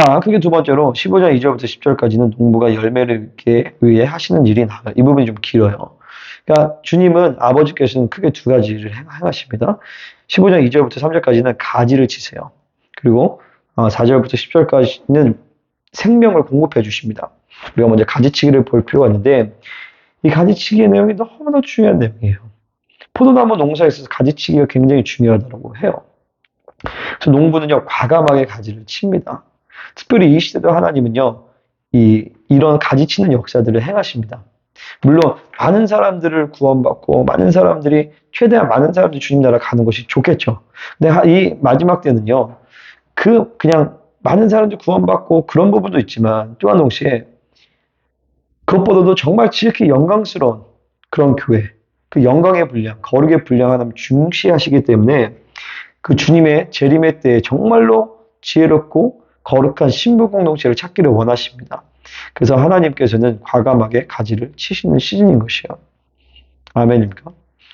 자, 그게 두 번째로 15장 2절부터 10절까지는 농부가 열매를 맺기 위해 하시는 일이 나와요. 이 부분이 좀 길어요. 그러니까 주님은 아버지께서는 크게 두 가지를 행하십니다. 15장 2절부터 3절까지는 가지를 치세요. 그리고 4절부터 10절까지는 생명을 공급해 주십니다. 우리가 먼저 가지치기를 볼 필요가 있는데 이 가지치기의 내용이 너무나 중요한 내용이에요. 포도나무 농사에 있어서 가지치기가 굉장히 중요하다고 해요. 그래서 농부는요, 과감하게 가지를 칩니다. 특별히 이 시대도 하나님은요, 이런 가지치는 역사들을 행하십니다. 물론 많은 사람들을 구원받고 최대한 많은 사람들이 주님 나라 가는 것이 좋겠죠. 근데 이 마지막 때는요, 그냥 많은 사람들이 구원받고 그런 부분도 있지만 또한 동시에 그것보다도 정말 지극히 영광스러운 그런 교회, 그 영광의 분량, 거룩의 분량 하나님 중시하시기 때문에 그 주님의 재림의 때에 정말로 지혜롭고 거룩한 신부 공동체를 찾기를 원하십니다. 그래서 하나님께서는 과감하게 가지를 치시는 시즌인 것이요. 아멘입니까?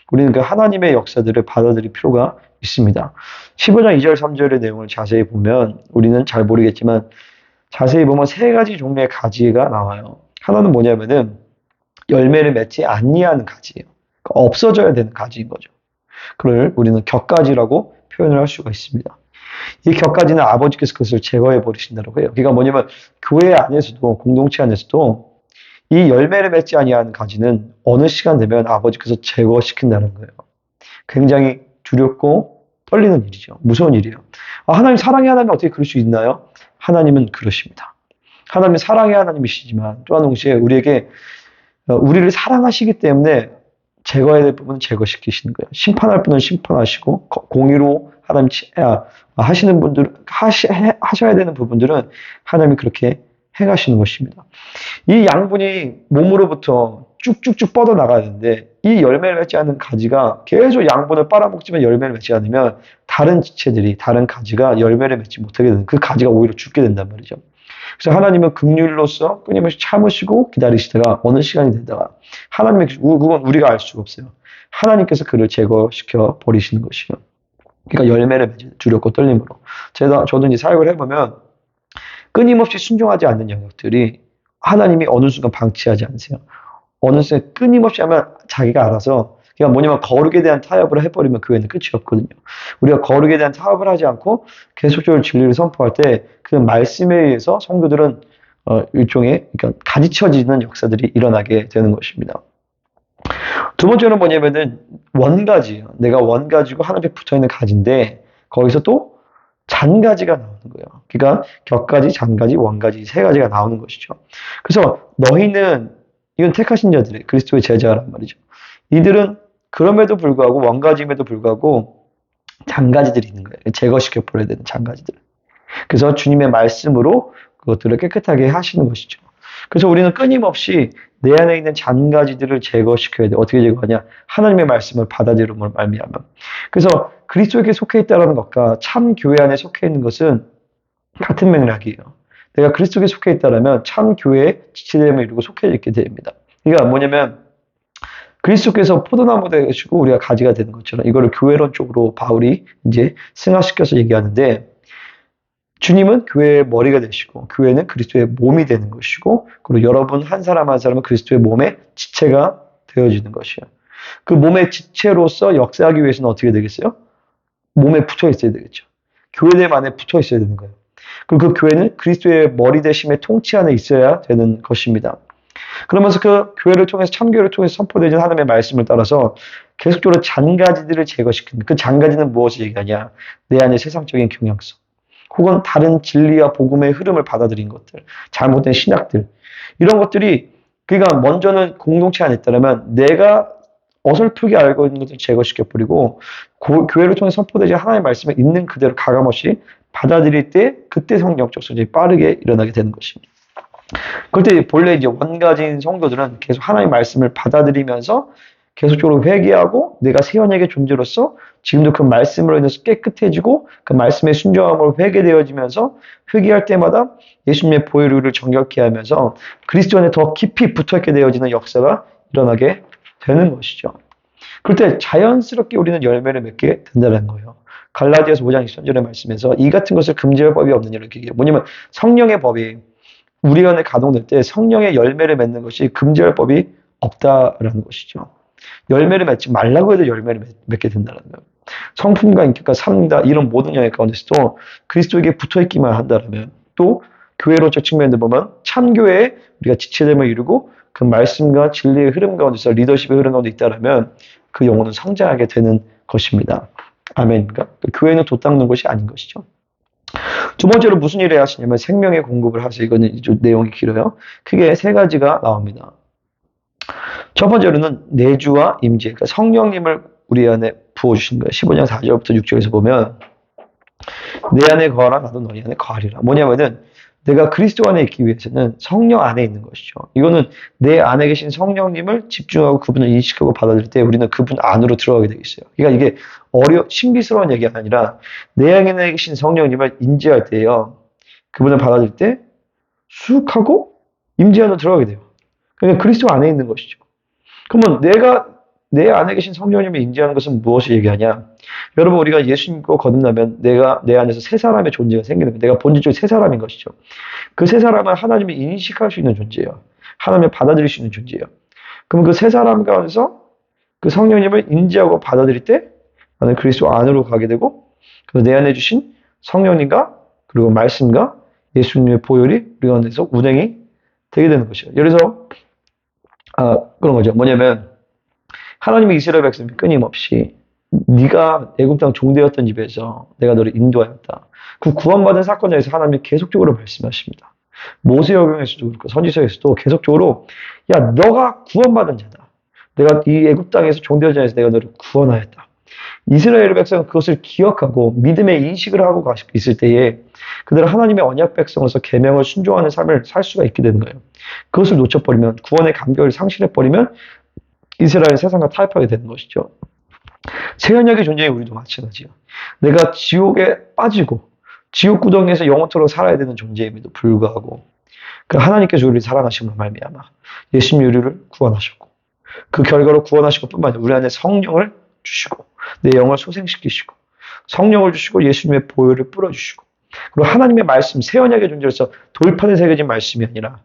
우리는 그 하나님의 역사들을 받아들일 필요가 있습니다. 15장 2절 3절의 내용을 자세히 보면 우리는 잘 모르겠지만 자세히 보면 세 가지 종류의 가지가 나와요. 하나는 뭐냐면은 열매를 맺지 아니하는 가지예요. 없어져야 되는 가지인 거죠. 그걸 우리는 격가지라고 표현을 할 수가 있습니다. 이 격가지는 아버지께서 그것을 제거해 버리신다고 해요. 그러니까 뭐냐면 교회 안에서도 공동체 안에서도 이 열매를 맺지 아니하는 가지는 어느 시간 되면 아버지께서 제거시킨다는 거예요. 굉장히 두렵고 떨리는 일이죠. 무서운 일이에요. 하나님 사랑의 하나님 어떻게 그럴 수 있나요? 하나님은 그러십니다. 하나님은 사랑의 하나님이시지만 또한 동시에 우리를 사랑하시기 때문에 제거해야 될 부분은 제거시키시는 거예요. 심판할 분은 심판하시고 공의로 하나님 하시는 분들 하셔야 되는 부분들은 하나님이 그렇게 행하시는 것입니다. 이 양분이 몸으로부터 쭉쭉쭉 뻗어 나가야 되는데 이 열매를 맺지 않는 가지가 계속 양분을 빨아먹지만 열매를 맺지 않으면 다른 지체들이 다른 가지가 열매를 맺지 못하게 되는 그 가지가 오히려 죽게 된단 말이죠. 그래서 하나님은 긍휼로서 끊임없이 참으시고 기다리시다가 어느 시간이 되다가 그건 우리가 알 수가 없어요. 하나님께서 그를 제거시켜 버리시는 것이요. 그러니까 열매를 맺는 두렵고 떨림으로. 저도 이제 사역을 해보면 끊임없이 순종하지 않는 영역들이 하나님이 어느 순간 방치하지 않으세요. 어느 순간 끊임없이 하면 자기가 알아서 그러니까 뭐냐면 거룩에 대한 타협을 해버리면 교회는 끝이 없거든요. 우리가 거룩에 대한 타협을 하지 않고 계속적으로 진리를 선포할 때 그 말씀에 의해서 성도들은 일종의 그러니까 가지쳐지는 역사들이 일어나게 되는 것입니다. 두 번째는 뭐냐면은 원가지예요. 내가 원가지고 하나님께 붙어있는 가지인데 거기서 또 잔가지가 나오는 거예요. 그러니까 격가지, 잔가지, 원가지 세 가지가 나오는 것이죠. 그래서 너희는 이건 택하신 자들이 그리스도의 제자란 말이죠. 이들은 그럼에도 불구하고 원가지임에도 불구하고 잔가지들이 있는 거예요. 제거시켜 버려야 되는 잔가지들. 그래서 주님의 말씀으로 그것들을 깨끗하게 하시는 것이죠. 그래서 우리는 끊임없이 내 안에 있는 잔가지들을 제거시켜야 돼. 어떻게 제거하냐? 하나님의 말씀을 받아들임으로 말미암아. 그래서 그리스도에게 속해 있다는 것과 참 교회 안에 속해 있는 것은 같은 맥락이에요. 내가 그리스도에 속해 있다면 참 교회의 지체됨을 이루고 속해 있게 됩니다. 그러니까 뭐냐면 그리스도께서 포도나무 되시고 우리가 가지가 되는 것처럼 이거를 교회론 쪽으로 바울이 이제 승화시켜서 얘기하는데 주님은 교회의 머리가 되시고 교회는 그리스도의 몸이 되는 것이고 그리고 여러분 한 사람 한 사람은 그리스도의 몸의 지체가 되어지는 것이에요. 그 몸의 지체로서 역사하기 위해서는 어떻게 되겠어요? 몸에 붙어 있어야 되겠죠. 교회됨 안에 붙어 있어야 되는 거예요. 그리고 그 교회는 그리스도의 머리 되심의 통치 안에 있어야 되는 것입니다. 그러면서 그 교회를 통해서 참교회를 통해서 선포되는 하나님의 말씀을 따라서 계속적으로 잔가지들을 제거시키는 그 잔가지는 무엇을 얘기하냐? 내 안에 세상적인 경향성 혹은 다른 진리와 복음의 흐름을 받아들인 것들, 잘못된 신학들 이런 것들이 그러니까 먼저는 공동체 안에 있다면 내가 어설프게 알고 있는 것을 제거시켜버리고 교회를 통해 선포되지 하나님의 말씀에 있는 그대로 가감없이 받아들일 때 그때 성경적 성장이 빠르게 일어나게 되는 것입니다. 그때 본래 이제 원가진 성도들은 계속 하나님의 말씀을 받아들이면서 계속적으로 회개하고 내가 새 언약의 존재로서 지금도 그 말씀으로 인해서 깨끗해지고 그 말씀의 순종함으로 회개되어지면서 회개할 때마다 예수님의 보혈을 정결케 하면서 그리스도 안에 더 깊이 붙어있게 되어지는 역사가 일어나게 되는 것이죠. 그럴 때 자연스럽게 우리는 열매를 맺게 된다는 거예요. 갈라디아서 5장 23절의 말씀에서 이 같은 것을 금지할 법이 없느냐 이렇게 얘기해요. 뭐냐면 성령의 법이 우리 안에 가동될 때 성령의 열매를 맺는 것이 금지할 법이 없다라는 것이죠. 열매를 맺지 말라고 해도 열매를 맺게 된다는 거예요. 성품과 인격과 삶과 이런 모든 영역 가운데서도 그리스도에게 붙어있기만 한다면 또 교회로적 측면에서 보면 참교회에 우리가 지체됨을 이루고 그 말씀과 진리의 흐름 가운데서 리더십의 흐름 가운데 있다면 그 영혼은 성장하게 되는 것입니다. 아멘입니까? 교회는 돛 닦는 것이 아닌 것이죠. 두 번째로 무슨 일을 하시냐면 생명의 공급을 하세요. 이거는 좀 내용이 길어요. 크게 세 가지가 나옵니다. 첫 번째로는 내주와 임재, 그러니까 성령님을 우리 안에 부어주신 거예요. 15장 4절부터 6절에서 보면 내 안에 거하라 나도 너희 안에 거하리라. 뭐냐면은 내가 그리스도 안에 있기 위해서는 성령 안에 있는 것이죠. 이거는 내 안에 계신 성령님을 집중하고 그분을 인식하고 받아들일 때 우리는 그분 안으로 들어가게 되어 있어요. 그러니까 이게 신비스러운 얘기가 아니라 내 안에 계신 성령님을 인지할 때요. 그분을 받아들일 때 쑥 하고 임재 안으로 들어가게 돼요. 그러니까 그리스도 안에 있는 것이죠. 그러면 내가 내 안에 계신 성령님을 인지하는 것은 무엇을 얘기하냐? 여러분 우리가 예수 믿고 거듭나면 내가 내 안에서 새 사람의 존재가 생기는 거예요. 내가 본질적으로 새 사람인 것이죠. 그 새 사람은 하나님을 인식할 수 있는 존재예요. 하나님을 받아들일 수 있는 존재예요. 그럼 그 새 사람 가운데서 그 성령님을 인지하고 받아들일 때 나는 그리스도 안으로 가게 되고 내 안에 주신 성령님과 그리고 말씀과 예수님의 보혈이 우리 가운데서 운행이 되게 되는 것이에요. 예를 들어서 그런 거죠. 뭐냐면 하나님의 이스라엘 백성이 끊임없이 네가 애굽 땅 종되었던 집에서 내가 너를 인도하였다. 그 구원받은 사건에서 하나님이 계속적으로 말씀하십니다. 모세여경에서도 그렇고 선지서에서도 계속적으로 야 너가 구원받은 자다. 내가 이 애굽 땅에서 종되었던 자에서 내가 너를 구원하였다. 이스라엘 백성은 그것을 기억하고 믿음의 인식을 하고 있을 때에 그들은 하나님의 언약 백성으로서 계명을 순종하는 삶을 살 수가 있게 되는 거예요. 그것을 놓쳐버리면 구원의 감격을 상실해버리면 이스라엘 세상과 타협하게 되는 것이죠. 새 언약의 존재에 우리도 마찬가지예요. 내가 지옥에 빠지고 지옥 구덩이에서 영원토록 살아야 되는 존재임에도 불구하고 그 하나님께서 우리를 사랑하심으로 말미암아 예수님 우리를 구원하셨고 그 결과로 구원하시고 뿐만 아니라 우리 안에 성령을 주시고 내 영을 소생시키시고 성령을 주시고 예수님의 보혈을 뿌려주시고 그리고 하나님의 말씀 새 언약의 존재로서 돌판에 새겨진 말씀이 아니라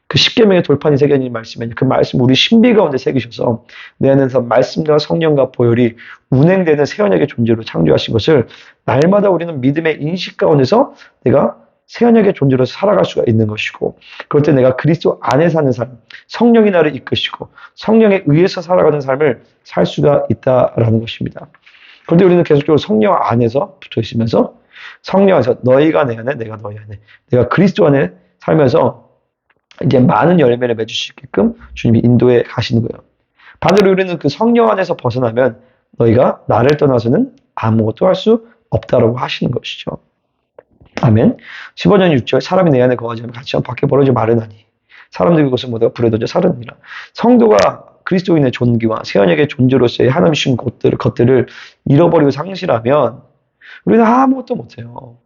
그 십계명의 돌판이 새겨진 말씀이 아니라 그 말씀 우리 신비 가운데 새기셔서 내 안에서 말씀과 성령과 보혈이 운행되는 새 언약의 존재로 창조하신 것을 날마다 우리는 믿음의 인식 가운데서 내가 새 언약의 존재로 살아갈 수가 있는 것이고 그럴 때 내가 그리스도 안에 사는 삶 성령이 나를 이끄시고 성령에 의해서 살아가는 삶을 살 수가 있다라는 것입니다. 그런데 우리는 계속적으로 성령 안에서 붙어 있으면서 성령 안에서 너희가 내 안에 내가 너희 안에 내가 그리스도 안에 살면서 이제 많은 열매를 맺을 수 있게끔 주님이 인도해 가시는 거예요. 반대로 우리는 그 성령 안에서 벗어나면 너희가 나를 떠나서는 아무것도 할 수 없다라고 하시는 것이죠. 아멘. 15장 6절 사람이 내 안에 거하지 않으면 같이 밖에 벌어져 마르나니 사람들이 그것을 모두가 불에 던져 사르느니라. 성도가 그리스도인의 존귀와 새 언약의 존재로서의 하나님 주신 것들을 잃어버리고 상실하면 우리는 아무것도 못해요.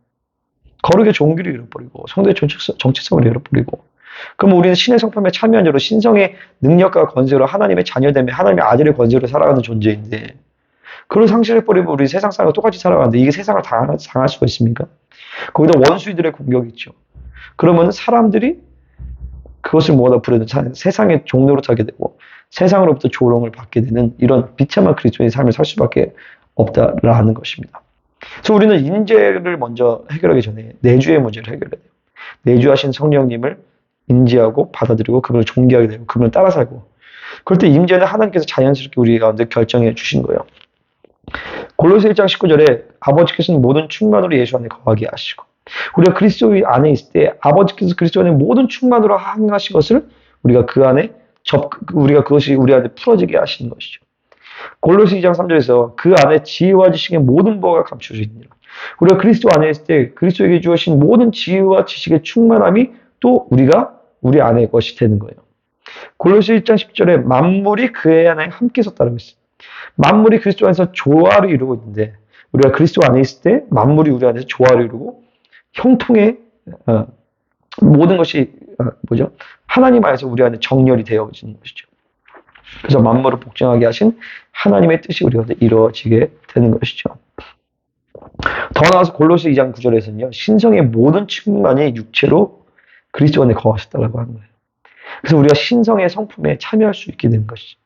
거룩의 종기를 잃어버리고 성도의 정체성을 잃어버리고 그럼 우리는 신의 성품에 참여한 자로 신성의 능력과 권세로 하나님의 자녀됨에 하나님의 아들의 권세로 살아가는 존재인데 그걸 상실해버리면 우리 세상 사람과 똑같이 살아가는데 이게 세상을 당할 수가 있습니까? 거기다 원수들의 공격이 있죠. 그러면 사람들이 그것을 모아다 부르는 세상의 종로로 타게 되고 세상으로부터 조롱을 받게 되는 이런 비참한 그리스도인의 삶을 살 수밖에 없다라는 것입니다. 그래서 우리는 인재를 먼저 해결하기 전에 내주의 문제를 해결해야 돼요. 내주하신 성령님을 인지하고 받아들이고 그분을 존귀하게 되고 그분을 따라 살고 그럴 때 임재는 하나님께서 자연스럽게 우리 가운데 결정해 주신 거예요. 골로새 1장 19절에 아버지께서는 모든 충만으로 예수 안에 거하게 하시고 우리가 그리스도 안에 있을 때 아버지께서 그리스도 안에 모든 충만으로 행하신 것을 우리가 그 안에 우리가 그것이 우리 안에 풀어지게 하시는 것이죠. 골로새 2장 3절에서 그 안에 지혜와 지식의 모든 보화가 감추어져 있느니라. 우리가 그리스도 안에 있을 때 그리스도에게 주어진 모든 지혜와 지식의 충만함이 또 우리 안에 것이 되는 거예요. 골로새 1장 10절에 만물이 그의 안에 함께 섰다고 했어요. 만물이 그리스도 안에서 조화를 이루고 있는데 우리가 그리스도 안에 있을 때 만물이 우리 안에서 조화를 이루고 형통의 모든 것이 하나님 안에서 우리 안에 정렬이 되어지는 것이죠. 그래서 만물을 복종하게 하신 하나님의 뜻이 우리 가운데 이루어지게 되는 것이죠. 더 나아가서 골로새 2장 9절에서는요. 신성의 모든 충만이 육체로 그리스도 안에 거하셨다고 하는 거예요. 그래서 우리가 신성의 성품에 참여할 수 있게 되는 것이죠.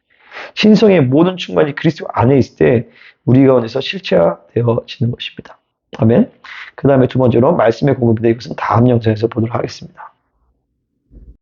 신성의 모든 충만이 그리스도 안에 있을 때 우리 가운데서 실체화되어지는 것입니다. 아멘. 그 다음에 두 번째로 말씀의 공급인데 이것은 다음 영상에서 보도록 하겠습니다.